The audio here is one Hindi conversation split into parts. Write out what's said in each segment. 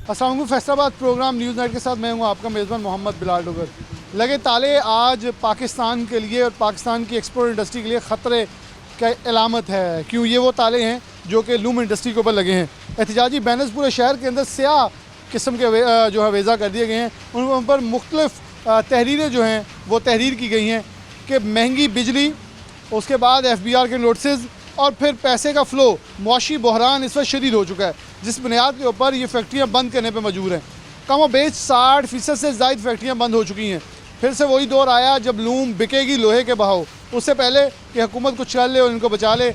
अस्सलाम वालेकुम। फैसलाबाद प्रोग्राम न्यूज़ नाइट के साथ मैं हूं आपका मेज़बान मोहम्मद बिलाल डोगर। लगे ताले आज पाकिस्तान के लिए और पाकिस्तान की एक्सपोर्ट इंडस्ट्री के लिए ख़तरे का अलामत है। क्यों? ये वो ताले हैं जो कि लूम इंडस्ट्री के ऊपर लगे हैं। एहतजाजी बैनर्स पूरे शहर के अंदर स्याह किस्म के जो है वेज़ा कर दिए गए हैं। उन पर मुख्तलिफ तहरीरें जो हैं वो तहरीर की गई हैं कि महंगी बिजली, उसके बाद FBR के नोटिस और फिर पैसे का फ़्लो, मुआशी बहरान इस वक्त शदीद हो चुका है, जिस बुनियाद के ऊपर ये फैक्ट्रियाँ बंद करने पर मजबूर हैं। कम व बेच 60% से ज़ायद फैक्ट्रियाँ बंद हो चुकी हैं। फिर से वही दौर आया जब लूम बिकेगी लोहे के बहाव। उससे पहले कि हुकूमत कुछ कर ले और इनको बचा ले,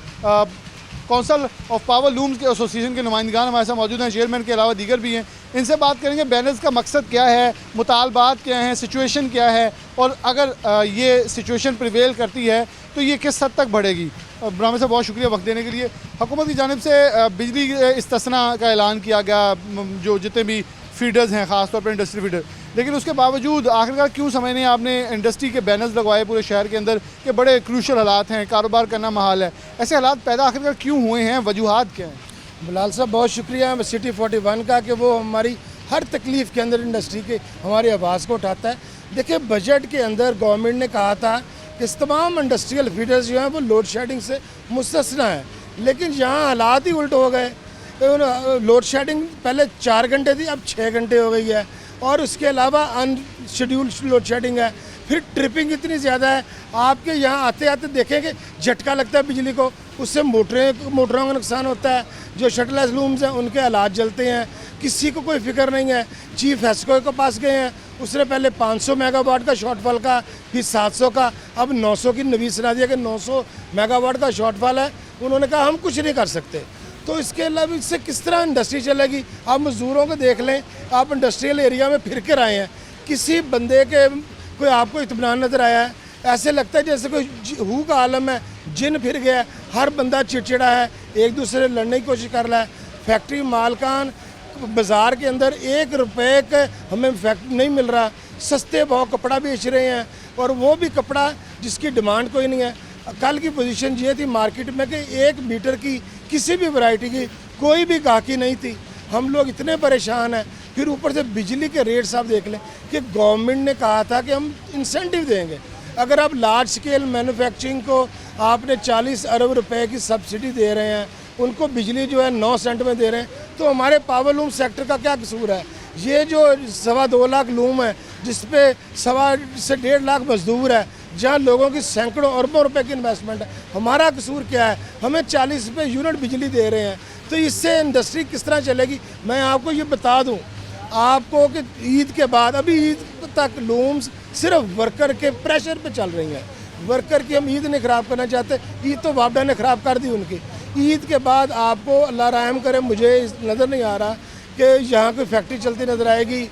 कौंसल ऑफ पावर लूम्स के एसोसिएशन के नुमाइंदगान हमारे साथ मौजूद हैं, चेयरमैन के अलावा दीगर भी हैं। इनसे बात करेंगे बैनर्स का मकसद क्या है, मुतालबात क्या हैं, सिचुएशन क्या है, और अगर ये सिचुएशन प्रिवेल करती है तो ये किस हद तक बढ़ेगी। ब्राह्मण साहब बहुत शुक्रिया वक्त देने के लिए। हुकूमत की जानिब से बिजली इस्तिस्ना का ऐलान किया गया, जो जितने भी फीडर्स हैं ख़ास तौर पर इंडस्ट्री फीडर, लेकिन उसके बावजूद आखिरकार क्यों समझने आपने इंडस्ट्री के बैनर्स लगवाए पूरे शहर के अंदर कि बड़े क्रूशल हालात हैं, कारोबार करना महाल है। ऐसे हालात पैदा आखिरकार क्यों हुए हैं, वजूहात क्या हैं? बिलाल साहब बहुत शुक्रिया सिटी 41 का कि वो हमारी हर तकलीफ़ के अंदर इंडस्ट्री के हमारी आवाज़ को उठाता है। देखिए, बजट के अंदर गवर्नमेंट ने कहा था कि इस तमाम इंडस्ट्रियल फीडर्स जो हैं वो लोड शेडिंग से मुस्तस्ना है, लेकिन यहाँ हालात ही उल्ट हो गए। लोड शेडिंग पहले 4 घंटे थी, अब 6 घंटे हो गई है, और उसके अलावा अनशेड्यूल्ड लोड शेडिंग है। फिर ट्रिपिंग इतनी ज़्यादा है, आपके यहाँ आते आते देखेंगे झटका लगता है बिजली को, उससे मोटरों का नुकसान होता है। जो शटलेस लूम्स हैं उनके हालात जलते हैं, किसी को कोई फिक्र नहीं है। चीफ एस्को के पास गए हैं, उसने पहले 500 मेगावाट का शॉर्टफॉल का, फिर 700 का, अब 900 की नवीस सुना दिया कि 900 मेगावाट का शॉर्टफॉल है। उन्होंने कहा हम कुछ नहीं कर सकते। तो इसके अलावा इससे किस तरह इंडस्ट्री चलेगी? आप मजदूरों को देख लें, आप इंडस्ट्रियल एरिया में फिर कर आए हैं, किसी बंदे के कोई आपको इत्मीनान नज़र आया है? ऐसे लगता है जैसे कोई हू का आलम है, जिन फिर गया है। हर बंदा चिड़चिड़ा है, एक दूसरे से लड़ने की कोशिश कर रहा है। फैक्ट्री मालकान बाज़ार के अंदर 1 रुपये का हमें नहीं मिल रहा, सस्ते भाव कपड़ा बेच रहे हैं, और वो भी कपड़ा जिसकी डिमांड कोई नहीं है। कल की पोजीशन ये थी मार्केट में कि 1 मीटर की किसी भी वैरायटी की कोई भी गाहकी नहीं थी। हम लोग इतने परेशान हैं। फिर ऊपर से बिजली के रेट्स आप देख लें कि गवर्नमेंट ने कहा था कि हम इंसेंटिव देंगे। अगर आप लार्ज स्केल मैन्युफैक्चरिंग को आपने 40 अरब रुपए की सब्सिडी दे रहे हैं, उनको बिजली जो है 9 सेंट में दे रहे हैं, तो हमारे पावर लूम सेक्टर का क्या कसूर है? ये जो 2.25 लाख लूम है, जिसपे 1.25 से 1.5 लाख मजदूर है, जहाँ लोगों की सैकड़ों अरबों रुपए की इन्वेस्टमेंट है, हमारा कसूर क्या है? हमें 40 रुपये यूनिट बिजली दे रहे हैं, तो इससे इंडस्ट्री किस तरह चलेगी? मैं आपको ये बता दूँ आपको कि ईद के बाद, अभी ईद तक लूम्स सिर्फ वर्कर के प्रेशर पे चल रही हैं। वर्कर की हम ईद नहीं ख़राब करना चाहते, ईद तो वापडा ने ख़राब कर दी उनकी। ईद के बाद आपको अल्लाह रहम करे, मुझे नज़र नहीं आ रहा कि यहाँ कोई फैक्ट्री चलती नज़र आएगी।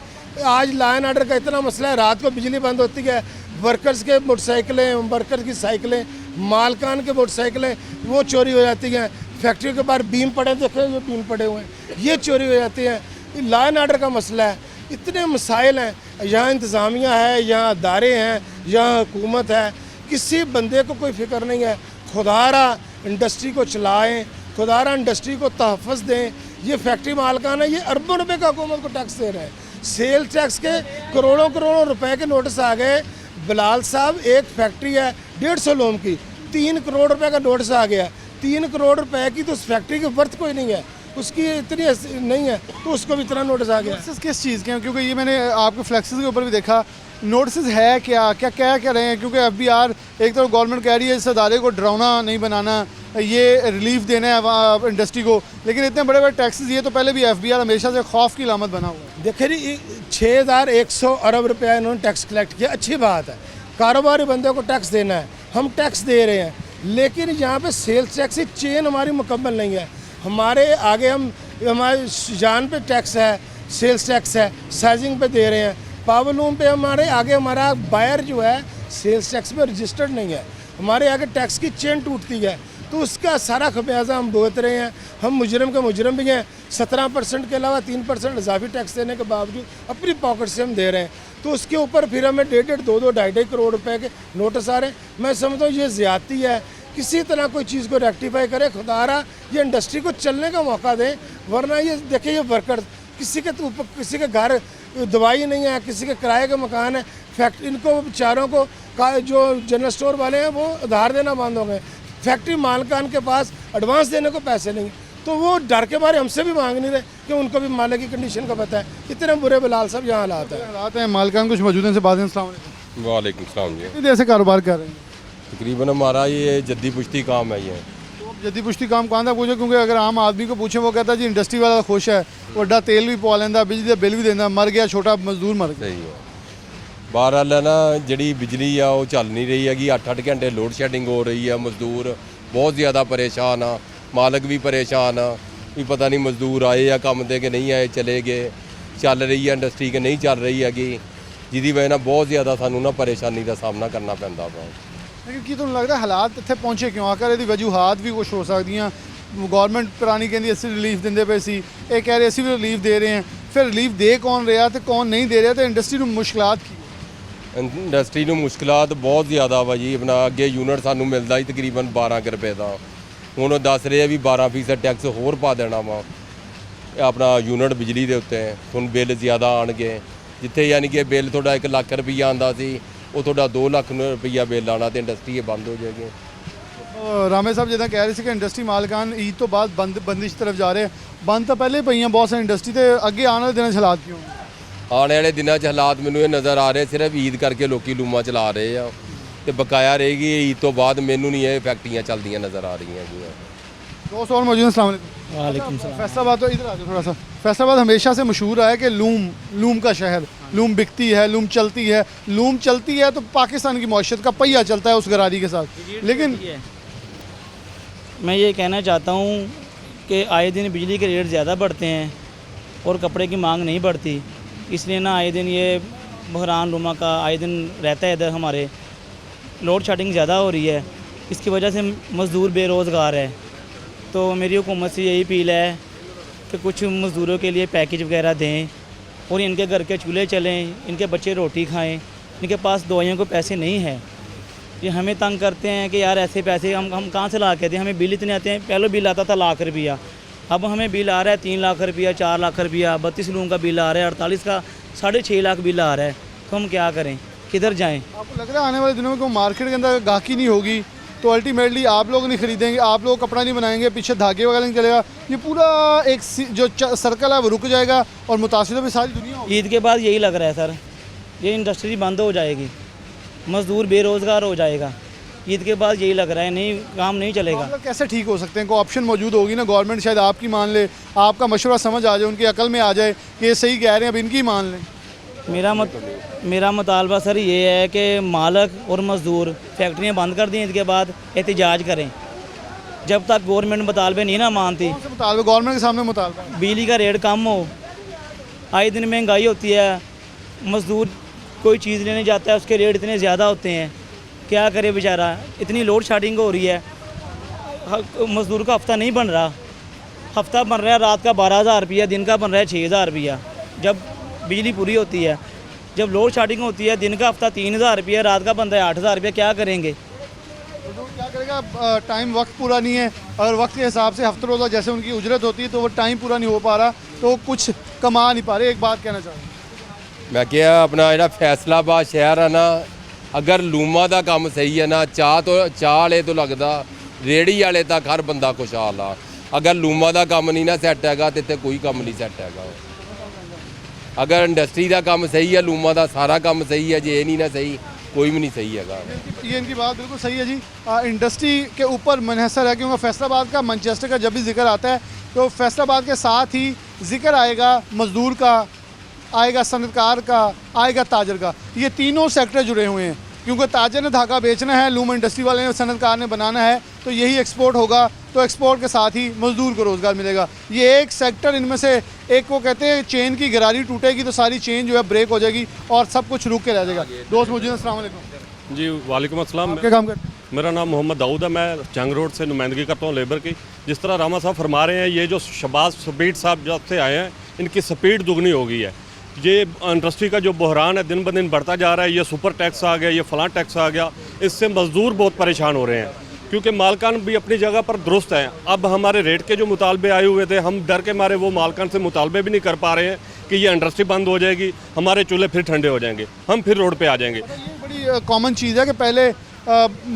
आज लाइन आर्डर का इतना मसला है, रात को बिजली बंद होती है, वर्कर्स के मोटरसाइकिलें, वर्कर्स की साइकिलें, मालकान के मोटरसाइकिलें वो चोरी हो जाती हैं। फैक्ट्री के बाहर बीम पड़े, देखे ये बीम पड़े हुए हैं, ये चोरी हो जाती हैं। लाइन आर्डर का मसला है, इतने मसाइल हैं। यहाँ इंतज़ामिया है, यहाँ अदारे हैं, यहाँ हुकूमत है, किसी बंदे को कोई फिक्र नहीं है। खुदारा इंडस्ट्री को चलाएं, खुदारा इंडस्ट्री को तहफ़्फ़ुज़ दें। ये फैक्ट्री मालकान है, ये अरबों रुपए का हुकूमत को टैक्स दे रहे हैं। सेल टैक्स के करोड़ों रुपए के नोटिस आ गए। बिलाल साहब, एक फैक्ट्री है 150 लोम की, 3 करोड़ रुपए का नोटिस आ गया। 3 करोड़ रुपए की तो उस फैक्ट्री की वर्थ कोई नहीं है, उसकी इतनी नहीं है, तो उसको भी इतना नोटिस आ गया। नोटिस किस चीज़ के हैं? क्योंकि ये मैंने आपके फ्लैक्सेस के ऊपर भी देखा, नोटिस है क्या क्या क्या क्या रहे हैं? क्योंकि FBR एक तरफ गवर्नमेंट कह रही है इस अदारे को डरावना नहीं बनाना, ये रिलीफ देना है इंडस्ट्री को, लेकिन इतने बड़े बड़े टैक्सेस, ये तो पहले भी FBR हमेशा से खौफ की लामत बना हुआ है। देखिए जी, 6100 अरब रुपया इन्होंने टैक्स कलेक्ट किया, अच्छी बात है। कारोबारी बंदे को टैक्स देना है, हम टैक्स दे रहे हैं, लेकिन यहाँ पे सेल्स टैक्स की चेन हमारी मुकम्मल नहीं है। हमारे आगे हमारे जान पे टैक्स है, सेल्स टैक्स है, साइजिंग पे दे रहे हैं, पावर लूम पे हमारे आगे हमारा बायर जो है सेल्स टैक्स में रजिस्टर्ड नहीं है। हमारे आगे टैक्स की चेन टूटती है, तो उसका सारा खमियाजा हम भुगत रहे हैं। हम मुजरम के मुजरम भी हैं। 17% के अलावा 3% इजाफी टैक्स देने के बावजूद अपनी पॉकेट से हम दे रहे हैं, तो उसके ऊपर फिर हमें 1.5, 2, 2.5 करोड़ रुपए के नोटिस आ रहे हैं। मैं समझता हूँ ये ज़्यादती है। किसी तरह कोई चीज़ को रेक्टिफाई करे, खुदारा ये इंडस्ट्री को चलने का मौका दें, वरना ये देखिए ये वर्कर किसी के ऊपर किसी के घर दवाई नहीं है, किसी के किराए का मकान है, फैक्ट्री इनको बेचारों को जो जनरल स्टोर वाले हैं वो उधार देना बंद हो गए, फैक्ट्री मालकान के पास एडवांस देने को पैसे नहीं, तो वो डर के बारे हमसे भी मांग नहीं रहे कि उनको भी मालिक की कंडीशन का पता है। इतने बुरे बिलाल साहब यहाँ हालात है। हालात हैं, मालिकान कुछ मौजूद हैं, से बात है। वालेकुम सलाम जी। कितनी देर से कारोबार कर रहे हैं? तकरीबन हमारा ये जद्दी पुश्ती काम है ये। तो जद्दी पुश्ती काम कहाँ तक पूछो, क्योंकि अगर आम आदमी को पूछे वो कहता है जी इंडस्ट्री वाला खुश है, वड्डा तेल भी पवा लेंदा, बिजली का बिल भी देंदा, मर गया छोटा मजदूर मर गया। सही है। बहरहाल है ना, जी बिजली आ वो चल नहीं रही हैगी, 8-8 घंटे लोड शेडिंग हो रही है, मजदूर बहुत ज़्यादा परेशान आ, मालक भी परेशान आ भी पता नहीं मजदूर आए या काम दे के नहीं आए, चले गए, चल रही है इंडस्ट्री के नहीं चल रही हैगी, जिसकी वजह ਨਾਲ बहुत ज़्यादा सानू ना परेशानी का सामना करना पैंदा ਵਾ। लेकिन की ਤੁਹਾਨੂੰ लगता है हालात ਇੱਥੇ ਪਹੁੰਚੇ ਕਿਉਂ? ਆਖਰ ਇਹਦੀ ਵਜੂਹਾਤ ਵੀ ਕੁਝ ਹੋ ਸਕਦੀਆਂ। ਗਵਰਨਮੈਂਟ ਪੁਰਾਣੀ ਕਹਿੰਦੀ ਅਸੀਂ ਰਿਲੀਫ ਦਿੰਦੇ ਪਏ ਸੀ, ਇਹ ਕਹਿ ਰਹੇ ਅਸੀਂ ਵੀ ਰਿਲੀਫ ਦੇ ਰਹੇ ਹਾਂ, ਫਿਰ ਰਿਲੀਫ ਦੇ ਕੌਣ ਰਿਹਾ ਤੇ ਕੌਣ ਨਹੀਂ ਦੇ ਰਿਹਾ, ਤੇ ਇੰਡਸਟਰੀ ਨੂੰ ਮੁਸ਼ਕਲਾਤ ਕੀ? ਇੰਡਸਟਰੀ ਨੂੰ ਮੁਸ਼ਕਲਾਤ ਬਹੁਤ ਜ਼ਿਆਦਾ ਵਾ ਜੀ। ਆਪਣਾ ਅੱਗੇ ਯੂਨਿਟ ਸਾਨੂੰ ਮਿਲਦਾ ਹੀ ਤਕਰੀਬਨ 12 ਕੁ ਰੁਪਏ ਦਾ, ਹੁਣ ਉਹ ਦੱਸ ਰਹੇ ਆ ਵੀ 12% ਟੈਕਸ ਹੋਰ ਪਾ ਦੇਣਾ ਵਾ ਆਪਣਾ ਯੂਨਿਟ ਬਿਜਲੀ ਦੇ ਉੱਤੇ, ਹੁਣ ਬਿੱਲ ਜ਼ਿਆਦਾ ਆਣਗੇ। ਜਿੱਥੇ ਯਾਨੀ ਕਿ ਬਿੱਲ ਤੁਹਾਡਾ 1 ਲੱਖ ਰੁਪਈਆ ਆਉਂਦਾ ਸੀ, ਉਹ ਤੁਹਾਡਾ 2 ਲੱਖ ਰੁਪਈਆ ਬਿੱਲ ਆਉਣਾ ਤੇ ਇੰਡਸਟਰੀ ਇਹ ਬੰਦ ਹੋ ਜਾਏਗੀ। ਰਾਮੇ ਸਾਹਿਬ ਜਿੱਦਾਂ ਕਹਿ ਰਹੇ ਸੀ ਕਿ ਇੰਡਸਟਰੀ ਮਾਲਕਾਨ ਈਦ ਤੋਂ ਬਾਅਦ ਬੰਦਿਸ਼ ਤਰਫ ਜਾ ਰਹੇ, ਬੰਦ ਤਾਂ ਪਹਿਲੇ ਪਈਆਂ ਬਹੁਤ ਸਾਰੀ ਇੰਡਸਟਰੀ, ਤੇ ਅੱਗੇ ਆਉਣ ਵਾਲੇ ਦਿਨਾਂ 'ਚ ਹਾਲਾਤ ਕਿਉਂ? ਆਉਣ ਵਾਲੇ ਦਿਨਾਂ 'ਚ ਹਾਲਾਤ ਮੈਨੂੰ ਇਹ ਨਜ਼ਰ ਆ ਰਹੇ ਸਿਰਫ ਈਦ ਕਰਕੇ ਲੋਕੀ ਲੂਮਾਂ ਚਲਾ ਰਹੇ ਆ, ਤੇ ਬਕਾਇਆ ਰਹੇਗੀ ईद तो बाद मैनू नहीं ये फैक्ट्रियाँ चलदियाँ नज़र आ रही हैं। दोस्त और मौजूद हैं, अस्सलाम वालेकुम। वालेकुम सलाम। फैसलाबाद, तो इधर आ जाओ थोड़ा सा। फैसलाबाद हमेशा से मशहूर रहा है कि लूम का शहर, लूम बिकती है, लूम चलती है, लूम चलती है तो पाकिस्तान की मौशत का पहिया चलता है उस गरारी के साथ। लेकिन मैं ये कहना चाहता हूँ कि आए दिन बिजली के रेट ज़्यादा बढ़ते हैं और कपड़े की मांग नहीं बढ़ती, इसलिए ना आए दिन ये बहरान लुमा का आए दिन रहता है। इधर हमारे लोड शेडिंग ज़्यादा हो रही है, इसकी वजह से मज़दूर बेरोज़गार है। तो मेरी हुकूमत से यही अपील है कि कुछ मज़दूरों के लिए पैकेज वगैरह दें और इनके घर के चूल्हे चलें, इनके बच्चे रोटी खाएं, इनके पास दवाइयों को पैसे नहीं है। ये हमें तंग करते हैं कि यार ऐसे पैसे हम कहाँ से ला के दें, हमें बिल इतने आते हैं। पहले बिल आता था लाख रुपया, अब हमें बिल आ रहा है 3 लाख रुपया, 4 लाख रुपया, 32 लूम का बिल आ रहा है, 48 का 6.5 लाख बिल आ रहा है। तो हम क्या करें, किधर जाएं? आपको लग रहा है आने वाले दिनों में कोई मार्केट के अंदर गाहकी नहीं होगी तो अल्टीमेटली आप लोग नहीं खरीदेंगे, आप लोग कपड़ा नहीं बनाएंगे, पीछे धागे वगैरह नहीं चलेगा, ये पूरा एक जो सर्कल है वो रुक जाएगा और मुतासिर भी सारी दुनिया होगी। ईद के बाद यही लग रहा है सर, ये इंडस्ट्री बंद हो जाएगी, मज़दूर बेरोज़गार हो जाएगा। ईद के बाद यही लग रहा है, नहीं काम नहीं चलेगा। मतलब कैसे ठीक हो सकते हैं? कोई ऑप्शन मौजूद होगी ना, गवर्नमेंट शायद आपकी मान ले, आपका मशवरा समझ आ जाए, उनकी अकल में आ जाए कि ये सही कह रहे हैं, अब इनकी मान लें। मेरा मुतालबा सर ये है कि मालक और मज़दूर फैक्ट्रियाँ बंद कर दें, इसके बाद एहतजाज करें। जब तक गवर्नमेंट मुतालबे नहीं ना मानती, गवर्नमेंट के सामने मुतालबा बिजली का रेट कम हो, आए दिन महंगाई होती है, मज़दूर कोई चीज़ लेने जाता है उसके रेट इतने ज़्यादा होते हैं, क्या करे बेचारा। इतनी लोड शेडिंग हो रही है, मज़दूर का हफ़्ता नहीं बन रहा, हफ़्ता बन रहा है रात का 12,000 रुपया, दिन का बन रहा है 6,000 रुपया जब बिजली पूरी होती है। जब लोड शेडिंग होती है दिन का हफ़्ता 3,000 रुपया, रात का बन रहा है 8,000 रुपया, क्या करेंगे? तो क्या करेगा? टाइम वक्त पूरा नहीं है, अगर वक्त के हिसाब से हफ्ते रोज़ा जैसे उनकी उजरत होती है तो वो टाइम पूरा नहीं हो पा रहा, तो कुछ कमा नहीं पा रहे। एक बात कहना चाहूँगा मैं क्या अपना जो फैसलाबाद शहर है ना, अगर लूमा का काम सही है ना, चाह वाले तो लगता रेहड़ी वाले तक हर बंदा खुशहाल आ। अगर लूमा का काम नहीं ना सैट हैगा तो इतने कोई काम नहीं सैट हैगा। अगर इंडस्ट्री का काम सही है, लूमा का सारा काम सही है, जे नहीं ना सही कोई भी नहीं सही हैगा। ये इनकी बात बिल्कुल सही है जी। इंडस्ट्री के ऊपर मुनहसर है, क्योंकि फैसलाबाद का, मैनचेस्टर का जब भी जिक्र आता है तो फैसलाबाद के साथ ही जिक्र आएगा मज़दूर का, आएगा सनतकार का, आएगा ताजर का। ये तीनों सेक्टर जुड़े हुए हैं, क्योंकि ताजर ने धागा बेचना है, लूम इंडस्ट्री वाले ने, सनतकार ने बनाना है, तो यही एक्सपोर्ट होगा, तो एक्सपोर्ट के साथ ही मज़दूर को रोज़गार मिलेगा। ये एक सेक्टर इनमें से एक को कहते हैं चेन की गरारी टूटेगी तो सारी चेन जो है ब्रेक हो जाएगी और सब कुछ रुक के रह जाएगा। दोस्त मौजूद हैं, अस्सलाम वालेकुम जी। वालेकुम अस्सलाम। क्या काम करते हैं? मेरा नाम मोहम्मद दाऊद है, मैं जंग रोड से नुमाइंदगी करता हूँ लेबर की। जिस तरह रामा साहब फरमा रहे हैं, ये जो शहबाज स्पीड साहब जब से आए हैं, इनकी स्पीड दुगनी हो गई है। ये इंडस्ट्री का जो बहरान है दिन ब दिन बढ़ता जा रहा है, ये सुपर टैक्स आ गया, ये फलां टैक्स आ गया, इससे मज़दूर बहुत परेशान हो रहे हैं। क्योंकि मालकान भी अपनी जगह पर दुरुस्त हैं। अब हमारे रेट के जो मुतालबे आए हुए थे, हम डर के मारे वो मालकान से मुतालबे भी नहीं कर पा रहे हैं कि ये इंडस्ट्री बंद हो जाएगी, हमारे चूल्हे फिर ठंडे हो जाएंगे, हम फिर रोड पे आ जाएंगे। ये बड़ी कॉमन चीज़ है कि पहले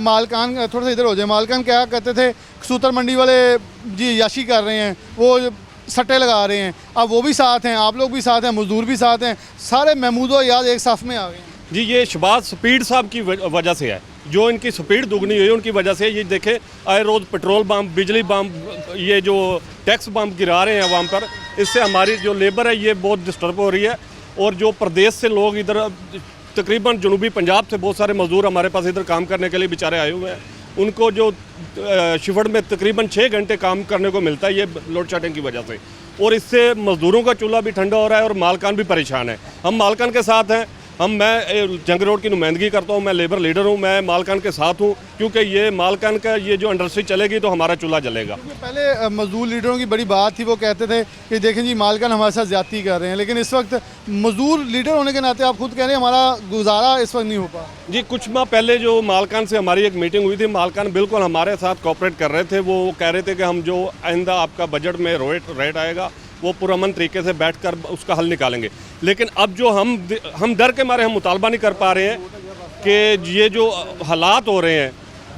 मालकान थोड़ा सा इधर हो जाए, मालकान क्या करते थे, सूतर मंडी वाले जी याशी कर रहे हैं, वो सट्टे लगा रहे हैं, अब वो भी साथ हैं, आप लोग भी साथ हैं, मजदूर भी साथ हैं, सारे महमूदो याद एक साफ में आ गए हैं। जी ये शहबाज स्पीड साहब की वजह से है, जो इनकी स्पीड दुगनी हुई है उनकी वजह से। ये देखें आए रोज़ पेट्रोल बम, बिजली बम, ये जो टैक्स बम गिरा रहे हैं आवाम पर, इससे हमारी जो लेबर है ये बहुत डिस्टर्ब हो रही है। और जो प्रदेश से लोग इधर तकरीबन जनूबी पंजाब से बहुत सारे मजदूर हमारे पास इधर काम करने के लिए बेचारे आए हुए हैं, उनको जो शिफ्ट में तकरीबन 6 घंटे काम करने को मिलता है ये लोड शेडिंग की वजह से। और इससे मजदूरों का चूल्हा भी ठंडा हो रहा है और मालकान भी परेशान है। हम मालकान के साथ हैं, मैं जंग रोड की नुमाइंदगी करता हूँ, मैं लेबर लीडर हूँ, मैं मालकान के साथ हूँ, क्योंकि ये मालकान का ये जो इंडस्ट्री चलेगी तो हमारा चूल्हा जलेगा। पहले मजदूर लीडरों की बड़ी बात थी, वो कहते थे कि देखें जी मालकान हमारे साथ ज्यादती कर रहे हैं, लेकिन इस वक्त मजदूर लीडर होने के नाते आप खुद कह रहे हैं हमारा गुजारा इस वक्त नहीं हो पा। जी कुछ माह पहले जो मालकान से हमारी एक मीटिंग हुई थी, मालकान बिल्कुल हमारे साथ कोऑपरेट कर रहे थे। वो कह रहे थे कि हम जो आइंदा आपका बजट में रेट आएगा वो पुरअमन तरीके से बैठकर उसका हल निकालेंगे। लेकिन अब जो हम डर के मारे हम मुतालबा नहीं कर पा रहे हैं कि ये जो हालात हो रहे हैं,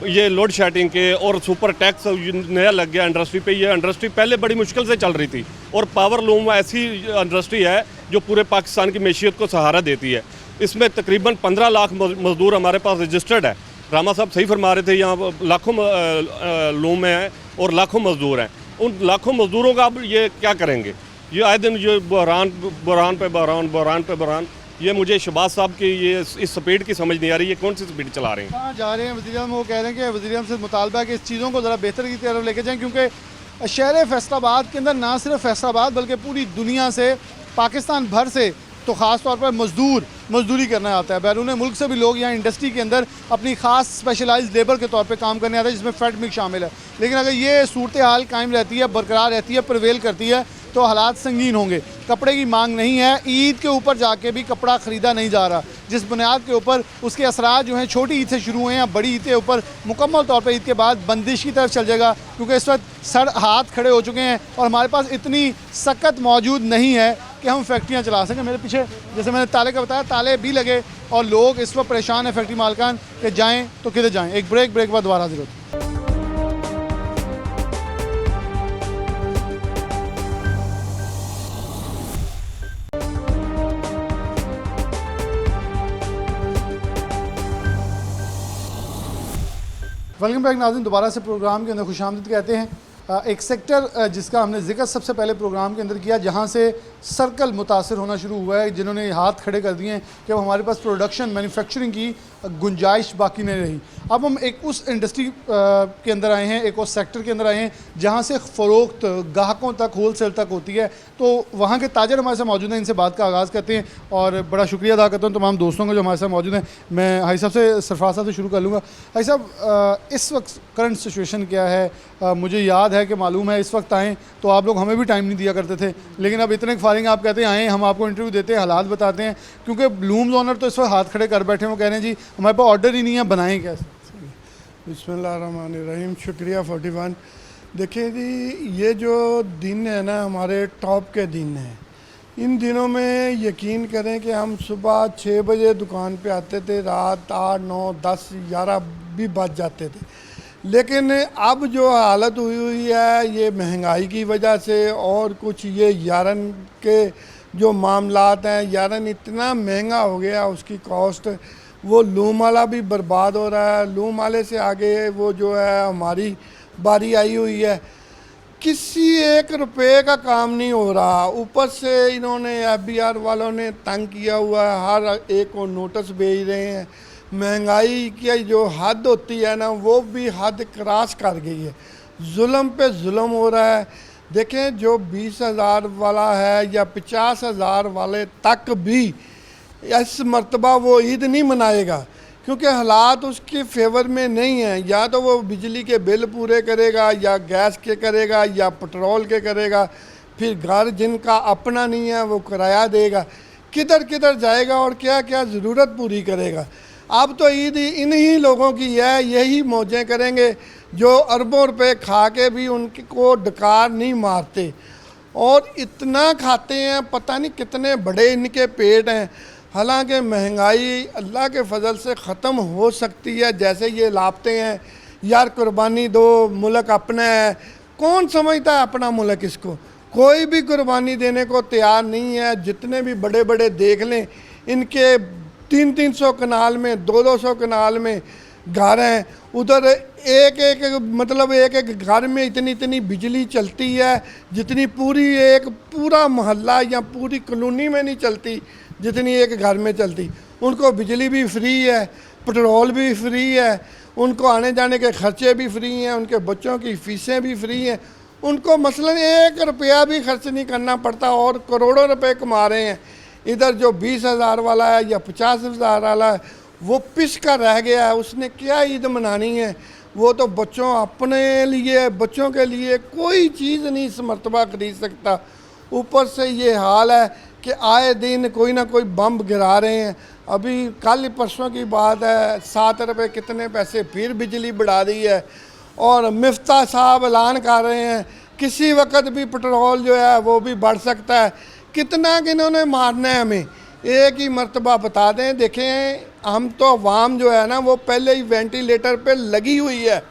ये लोड शेडिंग के और सुपर टैक्स नया लग गया इंडस्ट्री पे। ये इंडस्ट्री पहले बड़ी मुश्किल से चल रही थी और पावर लूम ऐसी इंडस्ट्री है जो पूरे पाकिस्तान की मैशियत को सहारा देती है। इसमें तकरीबन 15 लाख मजदूर हमारे पास रजिस्टर्ड है। रामा साहब सही फरमा रहे थे, यहाँ लाखों लूम हैं और लाखों मजदूर हैं। उन लाखों मजदूरों का अब ये क्या करेंगे? ये आए दिन ये बहरान पे बहरान, ये मुझे शहबाज साहब की ये इस स्पीड की समझ नहीं आ रही, ये कौन सी स्पीड चला रहे हैं? कहाँ जा रहे हैं वज़ीर आज़म? वो कह रहे हैं कि वज़ीर आज़म से मुतालबा है कि इस चीज़ों को ज़रा बेहतर की तरफ लेके जाएँ, क्योंकि शहर फैसलाबाद के अंदर ना सिर्फ फैसलाबाद बल्कि पूरी दुनिया से, पाकिस्तान भर से तो ख़ास तौर पर मजदूरी करना आता है। बैरून मुल्क से भी लोग यहाँ इंडस्ट्री के अंदर अपनी ख़ास स्पेशलाइज्ड लेबर के तौर पे काम करने आते हैं, जिसमें फेड मिक शामिल है। लेकिन अगर ये सूरत हाल कायम रहती है, बरकरार रहती है, प्रिवेल करती है, तो हालात संगीन होंगे। कपड़े की मांग नहीं है, ईद के ऊपर जाके भी कपड़ा ख़रीदा नहीं जा रहा, जिस बुनियाद के ऊपर उसके असरात जो हैं छोटी ईद से शुरू हुए हैं, बड़ी ईद के ऊपर मुकम्मल तौर पर ईद के बाद बंदिश की तरफ चल जाएगा, क्योंकि इस वक्त सर हाथ खड़े हो चुके हैं और हमारे पास इतनी सकत मौजूद नहीं है कि हम फैक्ट्रियाँ चला सकें। मेरे पीछे जैसे मैंने ताले का बताया, ताले भी लगे और लोग इस वक्त परेशान हैं फैक्ट्री मालकान कि जाएँ तो किधर जाएँ। एक ब्रेक के बाद दोबारा हाजिर होते हैं। वेलकम बैक नाज़रीन, दोबारा से प्रोग्राम के अंदर खुशामदीद कहते हैं। एक सेक्टर जिसका हमने जिक्र सबसे पहले प्रोग्राम के अंदर किया, जहाँ से सर्कल मुतासर होना शुरू हुआ है, जिन्होंने हाथ खड़े कर दिए हैं कि अब हमारे पास प्रोडक्शन मैन्युफैक्चरिंग की गुंजाइश बाकी नहीं रही। अब हम एक उस इंडस्ट्री के अंदर आए हैं, एक उस सेक्टर के अंदर आए हैं जहाँ से फ़रोख्त ग्राहकों तक, होल सेल तक होती है। तो वहाँ के ताजर हमारे साथ मौजूद हैं, इनसे बात का आगाज़ करते हैं और बड़ा शुक्रिया अदा करता हूँ तमाम दोस्तों का जो हमारे साथ मौजूद हैं। मैं हाई साहब से, सरफराज साहब से शुरू कर लूँगा। हाई साहब, इस वक्त करंट सिचुएशन क्या है? मुझे याद है कि मालूम है इस वक्त आएँ तो आप लोग हमें भी टाइम नहीं दिया करते थे, लेकिन अब इतने फारिंग आप कहते हैं आएँ, हम आपको इंटरव्यू देते हैं, हालात बताते हैं, क्योंकि लूम्स ओनर तो इस वक्त हाथ खड़े कर बैठे हैं, वो कह रहे हैं जी हमारे पास ऑर्डर ही नहीं है, बनाएं कैसे? बिस्मिल्लाहिर्रहमानिर्रहीम। शुक्रिया 41। देखिए जी, ये जो दिन है ना, हमारे टॉप के दिन हैं। इन दिनों में यकीन करें कि हम सुबह 6 बजे दुकान पे आते थे, रात 8, 9, 10, 11 भी बज जाते थे। लेकिन अब जो हालत हुई है ये महंगाई की वजह से और कुछ ये यारन के जो मामलात हैं, यारन इतना महंगा हो गया, उसकी कॉस्ट, वो लूम वाला भी बर्बाद हो रहा है। लूम वाले से आगे वो जो है हमारी बारी आई हुई है, किसी 1 रुपये का काम नहीं हो रहा। ऊपर से इन्होंने FBR वालों ने तंग किया हुआ है, हर एक को नोटिस भेज रहे हैं। महंगाई की जो हद होती है ना, वो भी हद क्रॉस कर गई है। जुल्म पे जुल्म हो रहा है। देखें, जो 20,000 वाला है या 50,000 वाले तक भी इस मर्तबा वो ईद नहीं मनाएगा, क्योंकि हालात उसके फेवर में नहीं हैं। या तो वो बिजली के बिल पूरे करेगा, या गैस के करेगा, या पेट्रोल के करेगा, फिर घर जिनका अपना नहीं है वो किराया देगा, किधर किधर जाएगा और क्या क्या ज़रूरत पूरी करेगा। अब तो ईद इन्हीं लोगों की है, यही मौजें करेंगे। जो अरबों रुपए खा के भी उनको डकार नहीं मारते, और इतना खाते हैं, पता नहीं कितने बड़े इनके पेट हैं। हालांकि महंगाई अल्लाह के फजल से ख़त्म हो सकती है, जैसे ये लापते हैं यार कुर्बानी दो, मुल्क अपना है। कौन समझता है अपना मुल्क इसको? कोई भी कुर्बानी देने को तैयार नहीं है। जितने भी बड़े बड़े देख लें, इनके 300 कनाल में, 200 कनाल में घर हैं। उधर एक एक घर में इतनी बिजली चलती है जितनी पूरा मोहल्ला या पूरी कॉलोनी में नहीं चलती, जितनी एक घर में चलती। उनको बिजली भी फ्री है, पेट्रोल भी फ्री है, उनको आने जाने के खर्चे भी फ्री हैं, उनके बच्चों की फ़ीसें भी फ्री हैं। उनको मसलन 1 रुपया भी खर्च नहीं करना पड़ता और करोड़ों रुपए कमा रहे हैं। इधर जो 20,000 वाला है या 50,000 वाला है, वो पिस कर रह गया है। उसने क्या ईद मनानी है? वो तो अपने लिए, बच्चों के लिए कोई चीज़ नहीं इस मरतबा खरीद सकता। ऊपर से ये हाल है कि आए दिन कोई ना कोई बम गिरा रहे हैं। अभी कल परसों की बात है, 7 रुपये कितने पैसे फिर बिजली बढ़ा दी है। और मिफ्ता साहब ऐलान कर रहे हैं किसी वक्त भी पेट्रोल जो है वो भी बढ़ सकता है। कितना कि इन्होंने मारना है हमें, एक ही मरतबा बता दें। देखें, हम तो अवाम जो है ना वो पहले ही वेंटिलेटर पे लगी हुई है।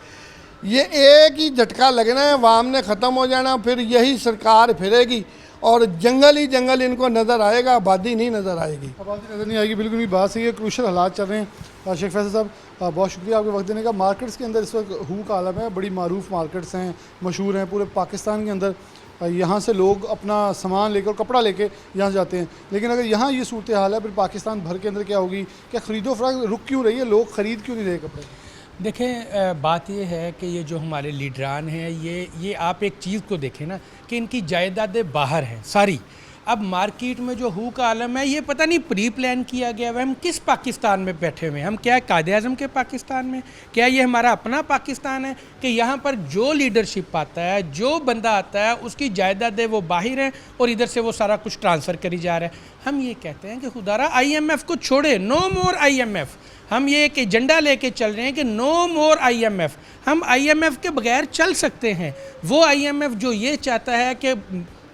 ये एक ही झटका लगना है, अवाम ने ख़त्म हो जाना, फिर यही सरकार फिरेगी और जंगल ही जंगल इनको नज़र आएगा, आबादी नहीं नज़र आएगी। आबादी नज़र नहीं आएगी, बिल्कुल भी बात सही है। क्रूशल हालात चल रहे हैं। शेख फैसल साहब, बहुत शुक्रिया आपके वक्त देने का। मार्केट्स के अंदर इस वक्त हू का आलम है, बड़ी मारूफ मार्केट्स हैं, मशहूर हैं पूरे पाकिस्तान के अंदर। यहाँ से लोग अपना सामान लेकर, कपड़ा लेके यहाँ जाते हैं। लेकिन अगर यहाँ ये सूरत हाल है, फिर पाकिस्तान भर के अंदर क्या होगी? क्या ख़रीदो फरोख्त रुक क्यों रही है? लोग ख़रीद क्यों नहीं रहे कपड़े? देखें, बात ये है कि ये जो हमारे लीडरान हैं, ये आप एक चीज़ को देखें ना कि इनकी जायदादें बाहर हैं सारी। अब मार्केट में जो हू का आलम है, ये पता नहीं प्री प्लान किया गया है। हम किस पाकिस्तान में बैठे हुए हैं? हम क्या कायदे आज़म के पाकिस्तान में? क्या ये हमारा अपना पाकिस्तान है कि यहाँ पर जो लीडरशिप आता है, जो बंदा आता है, उसकी जायदादें वो बाहर हैं और इधर से वो सारा कुछ ट्रांसफ़र करी जा रहा है? हम ये कहते हैं कि खुदारा IMF को छोड़े, नो मोर IMF। हम ये एक एजेंडा लेके चल रहे हैं कि नो मोर IMF। हम IMF के बगैर चल सकते हैं। वो IMF जो ये चाहता है कि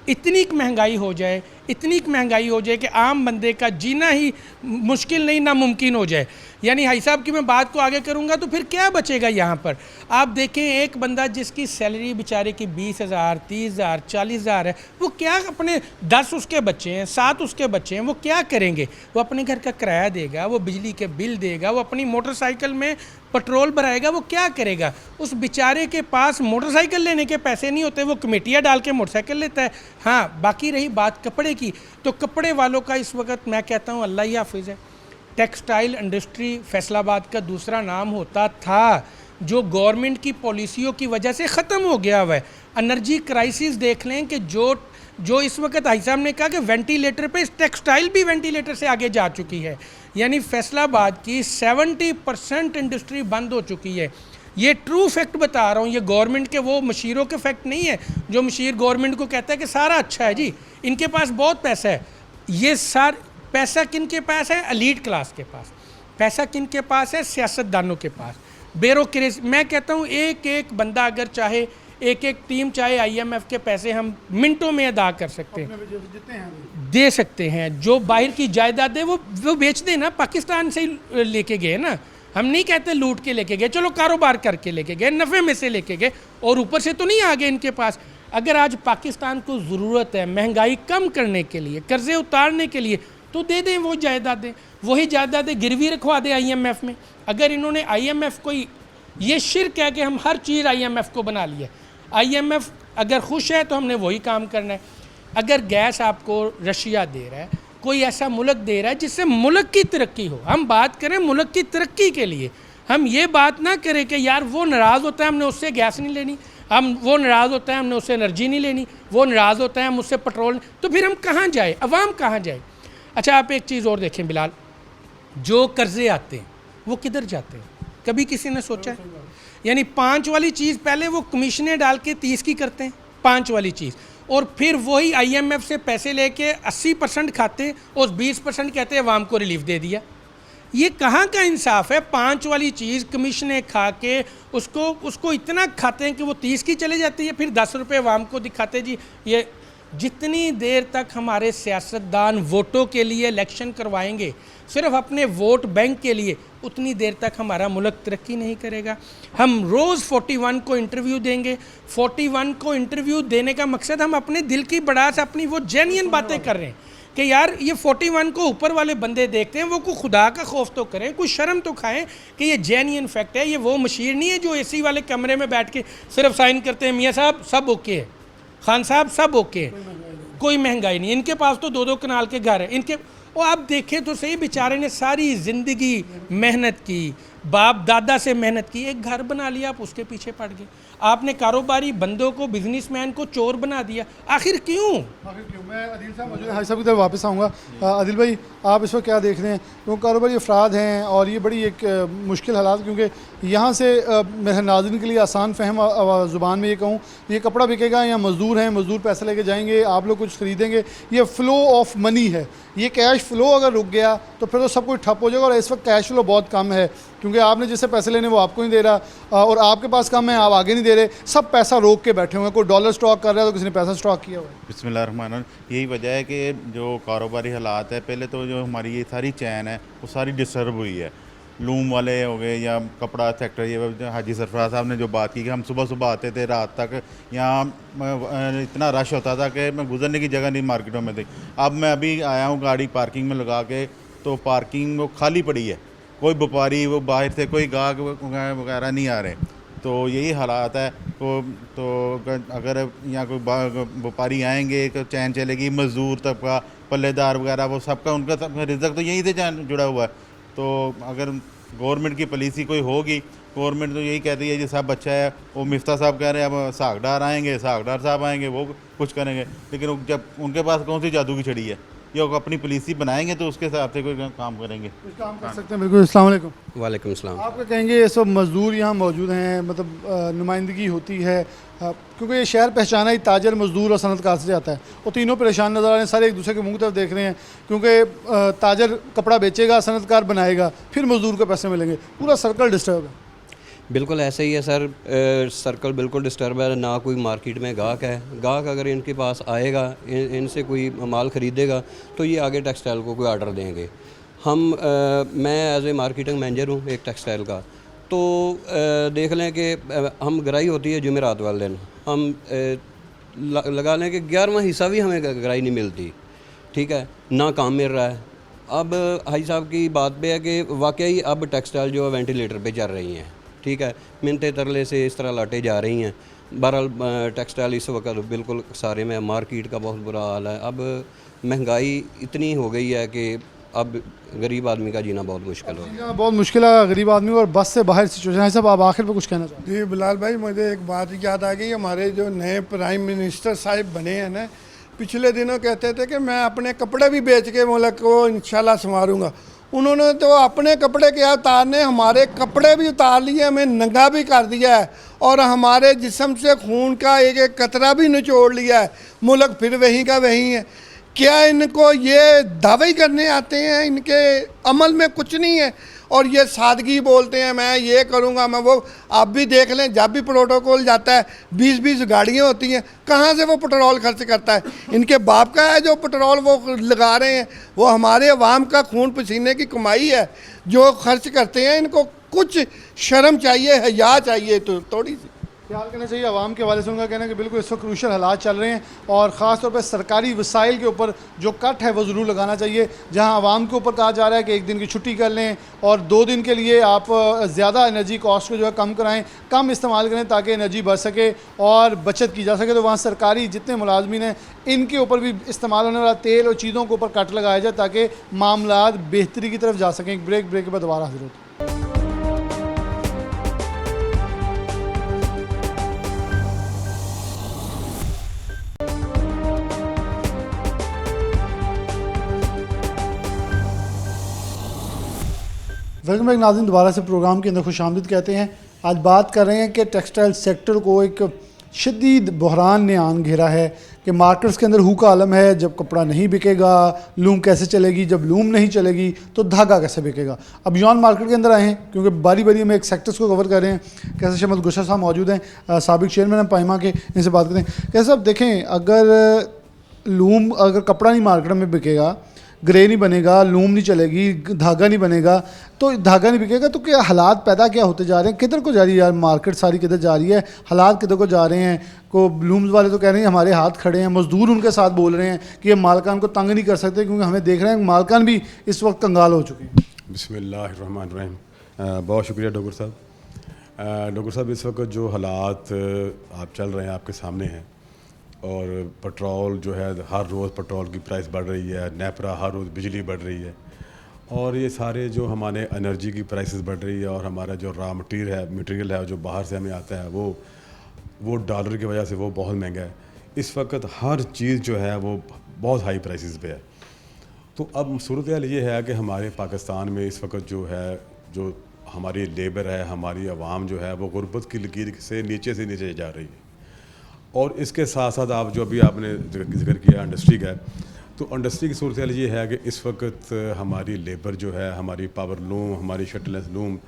इतनी महंगाई हो जाए, इतनी महंगाई हो जाए कि आम बंदे का जीना ही मुश्किल नहीं, नामुमकिन हो जाए। यानी हाई साहब की मैं बात को आगे करूंगा तो फिर क्या बचेगा यहाँ पर? आप देखें, एक बंदा जिसकी सैलरी बेचारे की 20,000, 30,000, 40,000 है, वो क्या अपने 10 उसके बच्चे हैं, 7 उसके बच्चे हैं, वो क्या करेंगे? वो अपने घर का किराया देगा, वो बिजली के बिल देगा, वो अपनी मोटरसाइकिल में पेट्रोल भराएगा, वो क्या करेगा? उस बेचारे के पास मोटरसाइकिल लेने के पैसे नहीं होते, वो कमेटियाँ डाल के मोटरसाइकिल लेता है। हाँ, बाकी रही बात कपड़े की, तो कपड़े वालों का इस वक्त मैं कहता हूँ अल्लाह ही हाफिज़ है। टेक्सटाइल इंडस्ट्री फैसलाबाद का दूसरा नाम होता था, जो गवर्नमेंट की पॉलिसियों की वजह से ख़त्म हो गया हुआ है। एनर्जी क्राइसिस देख लें कि जो इस वक्त हाई साहब ने कहा कि वेंटिलेटर पे, टेक्सटाइल भी वेंटिलेटर से आगे जा चुकी है। यानी फैसलाबाद की 70% इंडस्ट्री बंद हो चुकी है। ये ट्रू फैक्ट बता रहा हूँ, ये गवर्नमेंट के वो मशीरों के फैक्ट नहीं है जो मशीर गवर्नमेंट को कहता है कि सारा अच्छा है जी, इनके पास बहुत पैसा है। ये पैसा किन के पास है? एलीट क्लास के पास। पैसा किन के पास है? सियासतदानों के पास। ब्यूरोक्रेसी, मैं कहता हूँ एक एक बंदा अगर चाहे, एक एक टीम चाहे, IMF के पैसे हम मिनटों में अदा कर सकते हैं, दे सकते हैं। जो बाहर की जायदाद है वो बेच दें ना, पाकिस्तान से ही लेके गए ना। हम नहीं कहते लूट के लेके गए, चलो कारोबार करके लेके गए, नफ़े में से लेके गए, और ऊपर से तो नहीं आ गए इनके पास। अगर आज पाकिस्तान को ज़रूरत है महंगाई कम करने के लिए, कर्जे उतारने के लिए, तो दे दें वो जायदादें, वही जायदादें गिरवी रखवा दें IMF में। अगर इन्होंने IMF को, ये शिर्क है कि हम हर चीज़ IMF को बना लिया। IMF अगर खुश है तो हमने वही काम करना है। अगर गैस आपको रशिया दे रहा है, कोई ऐसा मुल्क दे रहा है जिससे मुल्क की तरक्की हो, हम बात करें मुल्क की तरक्की के लिए। हम ये बात ना करें कि यार वो नाराज़ होता है हमने उससे गैस नहीं लेनी, वो नाराज़ होता है हमने उससे एनर्जी नहीं लेनी, वो नाराज़ होता है हम उससे पेट्रोल, तो फिर हम कहाँ जाए, अवाम कहाँ जाए? अच्छा, आप एक चीज़ और देखें बिलाल, जो कर्ज़े आते हैं वो किधर जाते हैं? कभी किसी ने सोचा है? यानी 5 वाली चीज़ पहले वो कमीशनें डाल के 30 की करते हैं, 5 वाली चीज़, और फिर वही IMF से पैसे लेके 80% खाते और 20% कहते हैं अवाम को रिलीफ दे दिया। ये कहाँ का इंसाफ है? 5 वाली चीज़ कमीशनें खा के उसको इतना खाते हैं कि वो 30 की चले जाती है, फिर 10 रुपये आवाम को दिखाते जी। ये जितनी देर तक हमारे सियासतदान वोटों के लिए इलेक्शन करवाएंगे, सिर्फ अपने वोट बैंक के लिए, उतनी देर तक हमारा मुल्क तरक्की नहीं करेगा। हम रोज़ 41 को इंटरव्यू देंगे। 41 को इंटरव्यू देने का मकसद हम अपने दिल की बड़ास, अपनी वो जेन्युइन बातें कर रहे हैं कि यार ये 41 को ऊपर वाले बंदे देखते हैं, वो को खुदा का खौफ तो करें, कुछ शर्म तो खाएं कि ये जेन्युइन फैक्ट है। ये वो मशीर नहीं है जो एसी वाले कमरे में बैठ के सिर्फ साइन करते हैं, मियाँ साहब सब ओके है, खान साहब सब ओके है, कोई महंगाई नहीं। इनके पास तो 2-2 कनाल के घर है इनके। और आप देखें तो सही, बेचारे ने सारी ज़िंदगी मेहनत की, बाप दादा से मेहनत की, एक घर बना लिया, आप उसके पीछे पड़ गए। आपने कारोबारी बंदों को, बिजनेसमैन को चोर बना दिया। आखिर क्यों? मैं अदिल साहब मौजूद हैं, हाजी साहब की तरफ वापस आऊँगा। अदिल भाई, आप इस वक्त क्या देख रहे हैं? तो कारोबारी अफराद हैं और ये बड़ी एक मुश्किल हालात, क्योंकि यहाँ से मेरे नाज़रीन के लिए आसान फहम ज़ुबान में ये कहूँ, ये कपड़ा बिकेगा, यहाँ मज़दूर हैं, मज़दूर पैसे लेके जाएंगे, आप लोग कुछ ख़रीदेंगे, ये फ़्लो ऑफ मनी है। ये कैश फ़्लो अगर रुक गया तो फिर तो सब कुछ ठप हो जाएगा। और इस वक्त कैश फ़्लो बहुत कम है, क्योंकि आपने जिससे पैसे लेने वो आपको नहीं दे रहा, और आपके पास कम है, आप आगे नहीं दे रहे, सब पैसा रोक के बैठे हुए हैं। कोई डॉलर स्टॉक कर रहा है तो किसी ने पैसा स्टॉक किया हुआ है। बिस्मिल्लाहिर्रहमानिर्रहीम। यही वजह है कि जो कारोबारी हालात है, पहले तो जो हमारी ये सारी चैन है वो सारी डिस्टर्ब हुई है। लूम वाले हो गए या कपड़ा सेक्टर, ये हाजी सरफराज साहब ने जो बात की कि हम सुबह सुबह आते थे, रात तक यहाँ इतना रश होता था कि मैं गुजरने की जगह नहीं मार्केटों में थी। अब मैं अभी आया हूँ गाड़ी पार्किंग में लगा के, तो पार्किंग वो खाली पड़ी है, कोई व्यापारी वो बाहर से कोई गाहक वगैरह नहीं आ रहे। तो यही हालात है। तो अगर यहाँ कोई व्यापारी आएंगे तो चैन चलेगी। मज़दूर तबका, पल्लेदार वगैरह, वो सबका उनका रिज़्क तो यहीं से जुड़ा हुआ है। तो अगर गवर्नमेंट की पॉलिसी कोई होगी, गवर्नमेंट तो यही कहती है जी सब अच्छा है। वो मिफ्ता साहब कह रहे हैं अब सागदार आएंगे, सागदार साहब आएंगे, वो कुछ करेंगे, लेकिन जब उनके पास कौन सी जादू की छड़ी है? ये अपनी पॉलिसी बनाएंगे तो उसके हिसाब से कोई काम करेंगे, कुछ काम कर सकते हैं। बिल्कुल। अस्सलाम वालेकुम। वालेकुम सलाम। आप क्या कहेंगे, ये सब मज़दूर यहाँ मौजूद हैं, मतलब नुमाइंदगी होती है, क्योंकि ये शहर पहचाना ही ताजर, मज़दूर और सनतकार से जाता है। वो तीनों परेशान नज़र आ रहे हैं, सारे एक दूसरे के मुंह की तरफ देख रहे हैं, क्योंकि ताजर कपड़ा बेचेगा, सनतकार बनाएगा, फिर मज़दूर को पैसे मिलेंगे, पूरा सर्कल डिस्टर्ब है। बिल्कुल ऐसे ही है सर, सर्कल बिल्कुल डिस्टर्ब है। ना कोई मार्केट में गाहक है। गाहक अगर इनके पास आएगा, इनसे कोई माल ख़रीदेगा तो ये आगे टेक्सटाइल को कोई ऑर्डर देंगे। मैं एज ए मार्केटिंग मैनेजर हूँ एक टेक्सटाइल का, तो देख लें कि हम गराई होती है जुमेरात वाले दिन, हम लगा लें कि 11वां हिस्सा भी हमें गराई नहीं मिलती, ठीक है, ना काम मिल रहा है। अब हाजी साहब की बात पे है कि वाकई अब टेक्सटाइल जो है वेंटिलेटर पे चल रही हैं, ठीक है, मिनते तरले से इस तरह लाटे जा रही हैं। बहरहाल टेक्सटाइल इस वक्त बिल्कुल सारे में, मार्केट का बहुत बुरा हाल है। अब महंगाई इतनी हो गई है कि अब गरीब आदमी का जीना बहुत मुश्किल हो गया, बहुत मुश्किल है गरीब आदमी, और बस से बाहर सिचुएशन है। सब आप आखिर पे कुछ कहना चाहते जी बिलाल भाई, मुझे एक बात याद आ गई। हमारे जो नए प्राइम मिनिस्टर साहब बने हैं ना, पिछले दिनों कहते थे कि मैं अपने कपड़े भी बेच के मुल्क को इंशाल्लाह संवारूंगा। उन्होंने तो अपने कपड़े क्या उतारने, हमारे कपड़े भी उतार लिए, हमें नंगा भी कर दिया है, और हमारे जिस्म से खून का एक एक कतरा भी निचोड़ लिया है। मुल्क फिर वहीं का वहीं है। क्या इनको ये दावे करने आते हैं? इनके अमल में कुछ नहीं है, और ये सादगी बोलते हैं मैं ये करूँगा, मैं वो। आप भी देख लें, जब भी प्रोटोकॉल जाता है 20-20 गाड़ियाँ होती हैं, कहाँ से वो पेट्रोल खर्च करता है? इनके बाप का है जो पेट्रोल वो लगा रहे हैं, वो हमारे अवाम का खून पसीने की कमाई है जो खर्च करते हैं। इनको कुछ शर्म चाहिए, हया चाहिए, तो थोड़ी सी ख्याल करना चाहिए। आवाम के हवाले से उनका कहना है कि बिल्कुल इस वक्त क्रूशल हालात चल रहे हैं, और ख़ास तौर पर सरकारी वसाइल के ऊपर जो कट है वो ज़रूर लगाना चाहिए। जहां आवाम के ऊपर कहा जा रहा है कि 1 दिन की छुट्टी कर लें और 2 दिन के लिए आप ज़्यादा एनर्जी कॉस्ट को जो है कम कराएं, कम इस्तेमाल करें ताकि एनर्जी बच सके और बचत की जा सके। तो वहाँ सरकारी जितने मुलाजमीन हैं इनके ऊपर भी इस्तेमाल होने वाला तेल और चीज़ों के ऊपर कट लगाया जाए ताकि मामलात बेहतरी की तरफ जा सकें। एक ब्रेक के बाद दोबारा हाजिर होते हैं। वेलकम बैक नाज़रीन, दोबारा से प्रोग्राम के अंदर खुशामदीद कहते हैं। आज बात कर रहे हैं कि टेक्सटाइल सेक्टर को एक शदीद बहरान ने आन घेरा है, कि मार्केट्स के अंदर हु का आलम है, जब कपड़ा नहीं बिकेगा लूम कैसे चलेगी, जब लूम नहीं चलेगी तो धागा कैसे बिकेगा। अब यॉन मार्केट के अंदर आए हैं क्योंकि बारी बारी में एक सेक्टर्स को कवर कर रहे हैं। कैसे शमत गुशर साहब मौजूद हैं, साबिक चेयरमैन हैं पाइमा के, इनसे बात करें। कैसे साहब देखें, अगर कपड़ा नहीं मार्केट में बिकेगा, ग्रे नहीं बनेगा, लूम नहीं चलेगी, धागा नहीं बनेगा, तो धागा नहीं बिकेगा, तो क्या हालात पैदा क्या होते जा रहे हैं, किधर को जा रही है यार मार्केट सारी, किधर जा रही है, हालात किधर को जा रहे हैं। को लूम्स वाले तो कह रहे हैं हमारे हाथ खड़े हैं, मजदूर उनके साथ बोल रहे हैं कि ये मालकान को तंग नहीं कर सकते क्योंकि हमें देख रहे हैं मालकान भी इस वक्त कंगाल हो चुके हैं। बिस्मिल्लाहिर्रहमानिर्रहीम। बहुत शुक्रिया डॉक्टर साहब। डॉक्टर साहब, इस वक्त जो हालात आप चल रहे हैं आपके सामने हैं, और पेट्रोल जो है हर रोज़ पेट्रोल की प्राइस बढ़ रही है, नेपरा हर रोज़ बिजली बढ़ रही है, और ये सारे जो हमारे एनर्जी की प्राइसेस बढ़ रही है, और हमारा जो रॉ मटेरियल है जो बाहर से हमें आता है वो डॉलर की वजह से वो बहुत महंगा है। इस वक्त हर चीज़ जो है वो बहुत हाई प्राइसेस पे है। तो अब सूरत हाल ये है कि हमारे पाकिस्तान में इस वक्त जो है, जो हमारी लेबर है, हमारी आवाम जो है वो गुर्बत की लकीर से नीचे जा रही है। और इसके साथ साथ आप जो अभी आपने जिक्र किया इंडस्ट्री का, तो इंडस्ट्री की सूरत ये है कि इस वक्त हमारी लेबर जो है, हमारी पावर लूम, हमारी शटलेस लूम,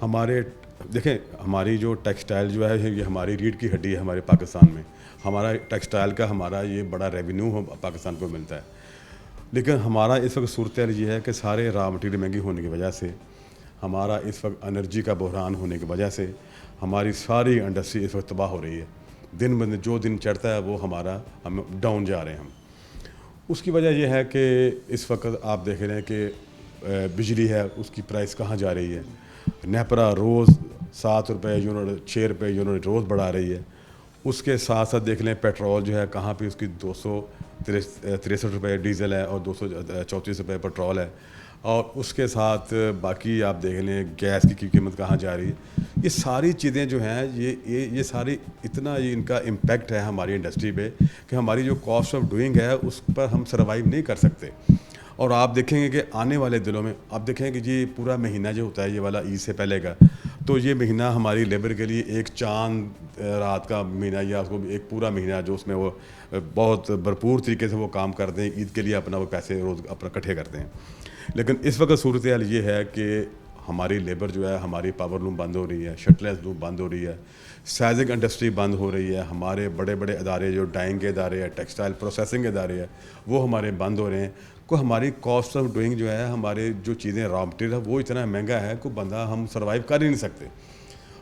हमारे देखें हमारी जो टेक्सटाइल जो है ये हमारी रीढ़ की हड्डी है हमारे पाकिस्तान में। हमारा टेक्सटाइल का हमारा ये बड़ा रेवेन्यू पाकिस्तान को मिलता है। लेकिन हमारा इस वक्त सूरत ये है कि सारे रॉ मटेरियल महंगी होने की वजह से, हमारा इस वक्त एनर्जी का बहरान होने की वजह से हमारी सारी इंडस्ट्री इस वक्त तबाह हो रही है। दिन ब दिन जो दिन चढ़ता है वो हम डाउन जा रहे हैं। उसकी वजह यह है कि इस वक्त आप देख रहे हैं कि बिजली है उसकी प्राइस कहाँ जा रही है। नेपरा रोज़ 7 रुपये यूनिट 6 रुपये यूनिट रोज़ बढ़ा रही है। उसके साथ साथ देख लें पेट्रोल जो है कहाँ पे उसकी 263 रुपये डीज़ल है और 234 रुपये पेट्रोल है, और उसके साथ बाकी आप देख लें गैस की कीमत कहाँ जा रही है। ये सारी चीज़ें जो हैं ये सारी इतना ये इनका इम्पेक्ट है हमारी इंडस्ट्री पे कि हमारी जो कॉस्ट ऑफ डूइंग है उस पर हम सर्वाइव नहीं कर सकते। और आप देखेंगे कि आने वाले दिनों में आप देखेंगे कि ये पूरा महीना जो होता है ये वाला ईद से पहले का, तो ये महीना हमारी लेबर के लिए एक चांद रात का महीना, या उसको एक पूरा महीना जो उसमें वो बहुत भरपूर तरीके से वो काम करते हैं, ईद के लिए अपना वो पैसे रोज़ अपना इकट्ठे करते हैं। लेकिन इस वक्त सूरत हाल ये है कि हमारी लेबर जो है, हमारी पावर लूम बंद हो रही है, शटलेस लूम बंद हो रही है, साइजिंग इंडस्ट्री बंद हो रही है, हमारे बड़े बड़े अदारे जो डाइंग के अदारे हैं, टेक्सटाइल प्रोसेसिंग अदारे हैं, वो हमारे बंद हो रहे हैं। को हमारी कॉस्ट ऑफ डूइंग जो है, हमारे जो चीज़ें रॉ मटेरियल है वो इतना महंगा है को बंदा हम सर्वाइव कर ही नहीं सकते।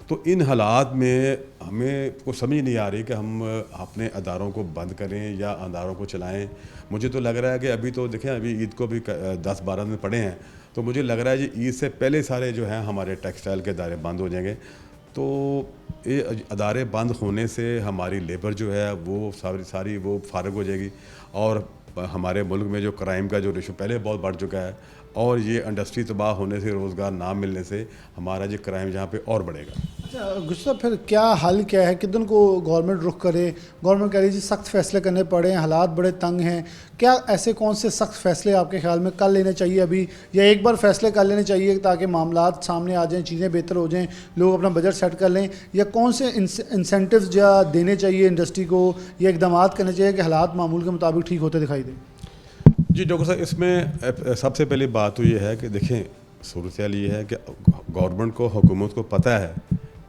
तो इन हालात में हमें को समझ नहीं आ रही कि हम अपने अदारों को बंद करें या अदारों को चलाएं। मुझे तो लग रहा है कि अभी तो देखें अभी ईद को भी 10-12 दिन पड़े हैं, तो मुझे लग रहा है जी ईद से पहले सारे जो हैं हमारे टेक्सटाइल के अदारे बंद हो जाएंगे। तो ये अदारे बंद होने से हमारी लेबर जो है वो सारी वो फारग हो जाएगी, और हमारे मुल्क में जो क्राइम का जो रेशो पहले बहुत बढ़ चुका है, और ये इंडस्ट्री तबाह होने से, रोज़गार ना मिलने से हमारा जो क्राइम जहाँ पे और बढ़ेगा। अच्छा गुस्सा, फिर क्या हल क्या है, किधर को गवर्नमेंट रुख करे? गवर्नमेंट कह रही है जी सख्त फैसले करने पड़े हैं, हालात बड़े तंग हैं। क्या ऐसे कौन से सख्त फैसले आपके ख्याल में कर लेने चाहिए अभी, या एक बार फैसले कर लेने चाहिए ताकि मामलात सामने आ जाएँ, चीज़ें बेहतर हो जाएँ, लोग अपना बजट सेट कर लें, या कौन से इंसेंटिव्स या देने चाहिए इंडस्ट्री को, या इकदाम करने चाहिए कि हालात मामूल के मुताबिक ठीक होते दिखाई दें? जी डॉक्टर साहब, इसमें सबसे पहली बात तो ये है कि देखें सूरत हाल ये है कि गवर्नमेंट को, हुकूमत को पता है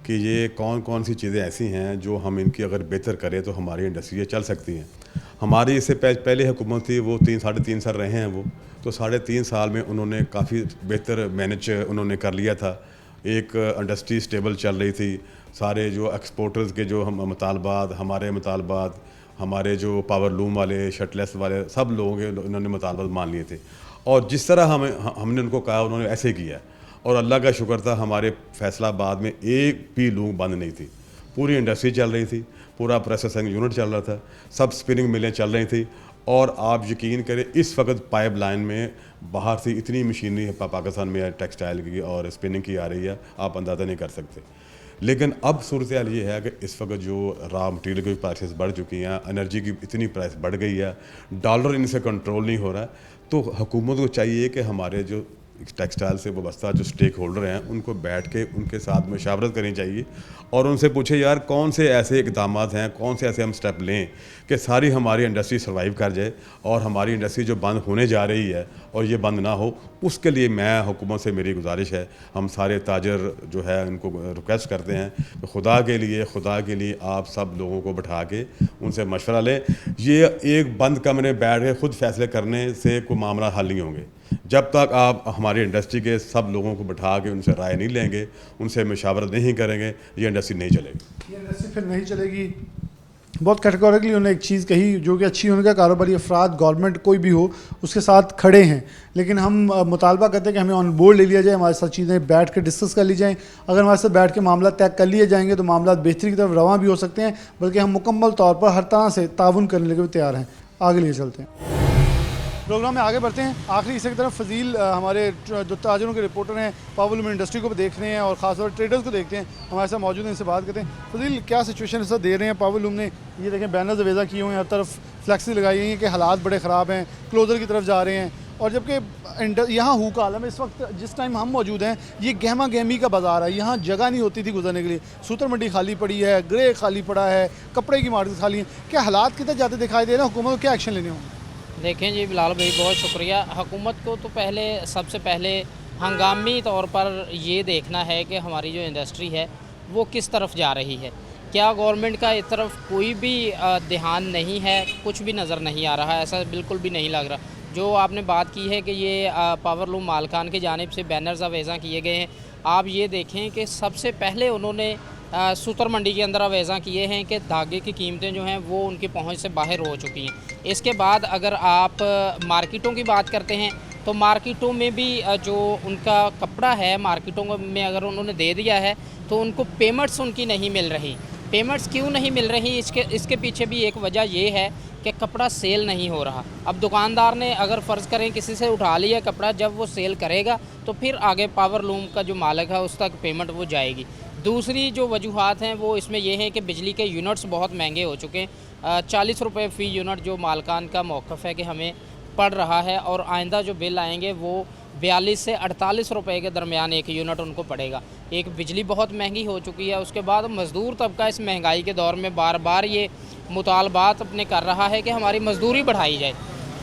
कि ये कौन कौन सी चीज़ें ऐसी हैं जो हम इनकी अगर बेहतर करें तो हमारी इंडस्ट्री चल सकती हैं। हमारी इससे पहले हुकूमत थी वो 3-3.5 साल रहे हैं वो, तो 3.5 साल में उन्होंने काफ़ी बेहतर मैनेज उन्होंने कर लिया था। एक इंडस्ट्री स्टेबल चल रही थी, सारे जो एक्सपोर्टर्स के जो हम मुतालबात, हमारे मुतालबात, हमारे जो पावर लूम वाले, शटलेस वाले, सब लोगों के उन्होंने मुतालबात मान लिए थे, और जिस तरह हमने उनको कहा उन्होंने ऐसे किया। और अल्लाह का शुक्र था हमारे फैसलाबाद में एक भी लूम बंद नहीं थी, पूरी इंडस्ट्री चल रही थी, पूरा प्रोसेसिंग यूनिट चल रहा था, सब स्पिनिंग मिलें चल रही थी। और आप यकीन करें इस वक्त पाइप लाइन में बाहर से इतनी मशीनरी पाकिस्तान में टेक्सटाइल की और स्पिनिंग की आ रही है, आप अंदाज़ा नहीं कर सकते। लेकिन अब सूरत हाल ये है कि इस वक्त जो रॉ मटेरियल की प्राइसेस बढ़ चुकी हैं, एनर्जी की इतनी प्राइस बढ़ गई है, डॉलर इनसे कंट्रोल नहीं हो रहा है, तो हुकूमत को चाहिए कि हमारे जो टेक्सटाइल से वाबस्ता जो स्टेक होल्डर हैं उनको बैठ के उनके साथ मशावरत करनी चाहिए और उनसे पूछे यार कौन से ऐसे इकदाम हैं, कौन से ऐसे हम स्टेप लें कि सारी हमारी इंडस्ट्री सर्वाइव कर जाए और हमारी इंडस्ट्री जो बंद होने जा रही है और ये बंद ना हो। उसके लिए मैं हुकूमत से मेरी गुजारिश है, हम सारे ताजर जो है उनको रिक्वेस्ट करते हैं कि खुदा के लिए आप सब लोगों को बैठा के उनसे मशवरा लें। ये एक बंद कमरे में बैठ के खुद फैसले करने से कोई मामला हल नहीं होंगे। जब तक आप हमारी इंडस्ट्री के सब लोगों को बैठा के उनसे राय नहीं लेंगे, उनसे मशावरत नहीं करेंगे, ये इंडस्ट्री नहीं चलेगी। ये इंडस्ट्री फिर नहीं चलेगी। बहुत कैटेगोरिकली उन्होंने एक चीज़ कही जो कि अच्छी, उनका कारोबारी अफराद गवर्नमेंट कोई भी हो उसके साथ खड़े हैं, लेकिन हम मुतालबा करते हैं कि हमें ऑन बोर्ड ले लिया जाए, हमारे साथ चीज़ें बैठ कर डिस्कस कर ली जाएँ। अगर हमारे साथ बैठ के मामला तय कर लिए जाएंगे तो मामला बेहतरी की तरफ रवां भी हो सकते हैं, बल्कि हम मुकम्मल तौर पर हर तरह से ताउन करने के लिए तैयार हैं। आगे लिए चलते हैं, प्रोग्राम में आगे बढ़ते हैं। आखिरी हिस्से की तरफ फजील हमारे जो ताजरों के रिपोर्टर हैं पावरलूम इंडस्ट्री को देख रहे हैं और ख़ासतौर पर ट्रेडर्स को देखते हैं, हमारे साथ मौजूद हैं, इनसे बात करते हैं। फजील, क्या सिचुएशन इस वक्त दे रहे हैं पावरलूम ने? ये देखें बैनर्स अवेज़ा किए हुए हैं, हर तरफ फ्लैक्सी लगाई गई हैं कि हालात बड़े ख़राब हैं, क्लोज़र की तरफ जा रहे हैं, और जबकि यहाँ हू का आलम इस वक्त जिस टाइम हम मौजूद हैं ये गहमा गहमी का बाज़ार है, यहाँ जगह नहीं होती थी गुजरने के लिए। सूतर मंडी खाली पड़ी है, ग्रे खाली पड़ा है, कपड़े की मार्केट खाली है। क्या हालात कितने ज़्यादा दिखाई दे रहे हैं? हुकूमत को क्या एक्शन लेने होंगे? देखें जी बिलाल भाई, बहुत शुक्रिया। हुकूमत को तो सबसे पहले हंगामी तौर पर ये देखना है कि हमारी जो इंडस्ट्री है वो किस तरफ जा रही है। क्या गवर्नमेंट का इस तरफ कोई भी ध्यान नहीं है? कुछ भी नज़र नहीं आ रहा, ऐसा बिल्कुल भी नहीं लग रहा। जो आपने बात की है कि ये पावरलूम मालकान की जानिब से बैनर्स अवेज़ा किए गए हैं, आप ये देखें कि सबसे पहले उन्होंने सूतर मंडी के अंदर अवेज़ा किए हैं कि धागे की कीमतें जो हैं वो उनकी पहुंच से बाहर हो चुकी हैं। इसके बाद अगर आप मार्केटों की बात करते हैं तो मार्केटों में भी जो उनका कपड़ा है मार्केटों में अगर उन्होंने दे दिया है तो उनको पेमेंट्स उनकी नहीं मिल रही। पेमेंट्स क्यों नहीं मिल रही? इसके पीछे भी एक वजह ये है कि कपड़ा सेल नहीं हो रहा। अब दुकानदार ने अगर फ़र्ज़ करें किसी से उठा लिया कपड़ा, जब वो सेल करेगा तो फिर आगे पावरलूम का जो मालिक है उस तक पेमेंट वो जाएगी। दूसरी जो वजूहात हैं वो इसमें यह है कि बिजली के यूनिट्स बहुत महंगे हो चुके हैं। 40 रुपये फ़ी यूनिट जो मालकान का मौक़िफ़ है कि हमें पड़ रहा है, और आइंदा जो बिल आएंगे वो 42 से 48 रुपये के दरमियान एक यूनिट उनको पड़ेगा। एक बिजली बहुत महंगी हो चुकी है, उसके बाद मज़दूर तबका इस महंगाई के दौर में बार बार ये मुतालबात अपने कर रहा है कि हमारी मज़दूरी बढ़ाई जाए।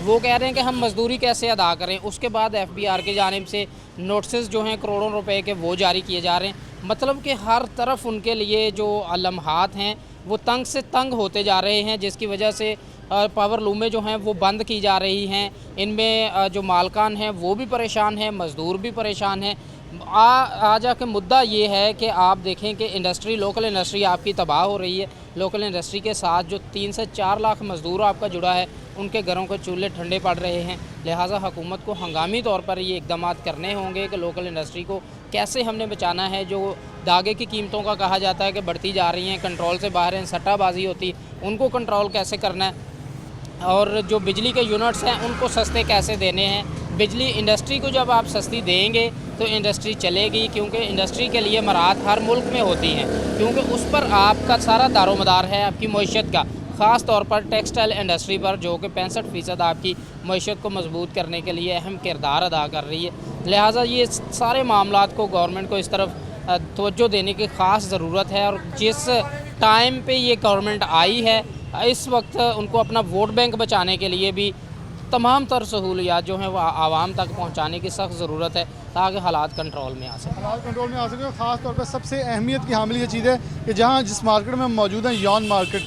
वो कह रहे हैं कि हम मज़दूरी कैसे अदा करें। उसके बाद FBR की जानिब से नोटिस जो हैं करोड़ों रुपए के वो जारी किए जा रहे हैं। मतलब कि हर तरफ उनके लिए जो लम्हात हैं वो तंग से तंग होते जा रहे हैं, जिसकी वजह से पावरलूमें जो हैं वो बंद की जा रही हैं। इनमें जो मालकान हैं वो भी परेशान हैं, मज़दूर भी परेशान हैं। आ जाके मुद्दा ये है कि आप देखें कि लोकल इंडस्ट्री आपकी तबाह हो रही है। लोकल इंडस्ट्री के साथ जो 3 से 4 लाख मज़दूर आपका जुड़ा है, उनके घरों के चूल्हे ठंडे पड़ रहे हैं। लिहाजा हुकूमत को हंगामी तौर पर ये इक़दाम करने होंगे कि लोकल इंडस्ट्री को कैसे हमने बचाना है। जो धागे की कीमतों का कहा जाता है कि बढ़ती जा रही हैं, कंट्रोल से बाहर हैं, सट्टाबाजी होती, उनको कंट्रोल कैसे करना है, और जो बिजली के यूनिट्स हैं उनको सस्ते कैसे देने हैं। बिजली इंडस्ट्री को जब आप सस्ती देंगे तो इंडस्ट्री चलेगी, क्योंकि इंडस्ट्री के लिए मराहत हर मुल्क में होती हैं, क्योंकि उस पर आपका सारा दारोमदार है आपकी मईशत का, ख़ास तौर पर टेक्सटाइल इंडस्ट्री पर, जो कि 65% आपकी मईशत को मजबूत करने के लिए अहम किरदार अदा कर रही है। लिहाजा ये सारे मामलात को गवर्नमेंट को इस तरफ तवज्जो देने की ख़ास ज़रूरत है। और जिस टाइम पे ये गवर्नमेंट आई है, इस वक्त उनको अपना वोट बैंक बचाने के लिए भी तमाम तर सहूलियात जो हैं वो आवाम तक पहुंचाने की सख्त ज़रूरत है, ताकि हालात कंट्रोल में आ सकें। हालात कंट्रोल में आ सके। ख़ास तौर पर सबसे अहमियत की हामिल ये चीज़ है कि जहाँ जिस मार्केट में हम मौजूद हैं, यॉन मार्केट,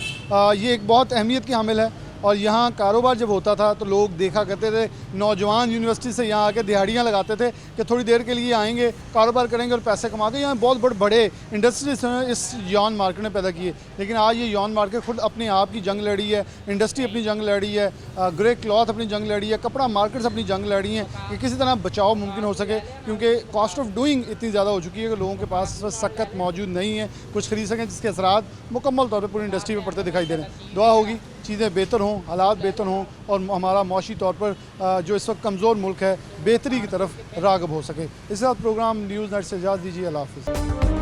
ये एक बहुत अहमियत की हामिल है। और यहाँ कारोबार जब होता था तो लोग देखा करते थे, नौजवान यूनिवर्सिटी से यहाँ आके दिहाड़ियाँ लगाते थे कि थोड़ी देर के लिए आएंगे, कारोबार करेंगे और पैसे कमाते। यहाँ बहुत बड़े इंडस्ट्रीज इस यॉन मार्केट ने पैदा किए। लेकिन आज ये यॉन मार्केट खुद अपने आप की जंग लड़ी है, इंडस्ट्री अपनी जंग लड़ी है, ग्रे क्लॉथ अपनी जंग लड़ी है, कपड़ा मार्केट्स अपनी जंग लड़ी हैं कि किसी तरह बचाव मुमकिन हो सके, क्योंकि कॉस्ट ऑफ डूइंग इतनी ज़्यादा हो चुकी है कि लोगों के पास इस वक्त सख्त मौजूद नहीं है कुछ खरीद सकें, जिसके असरात मुकम्मल तौर पर पूरी इंडस्ट्री पर पड़ते दिखाई दे रहे हैं। दुआ होगी चीज़ें बेहतर हों, हालात बेहतर हों और हमारा मौशी तौर पर जो इस वक्त कमज़ोर मुल्क है बेहतरी की तरफ राग़ब हो सके। इस साथ प्रोग्राम न्यूज़ नेट से इजाज़त दीजिए। अल्लाह हाफ़िज़।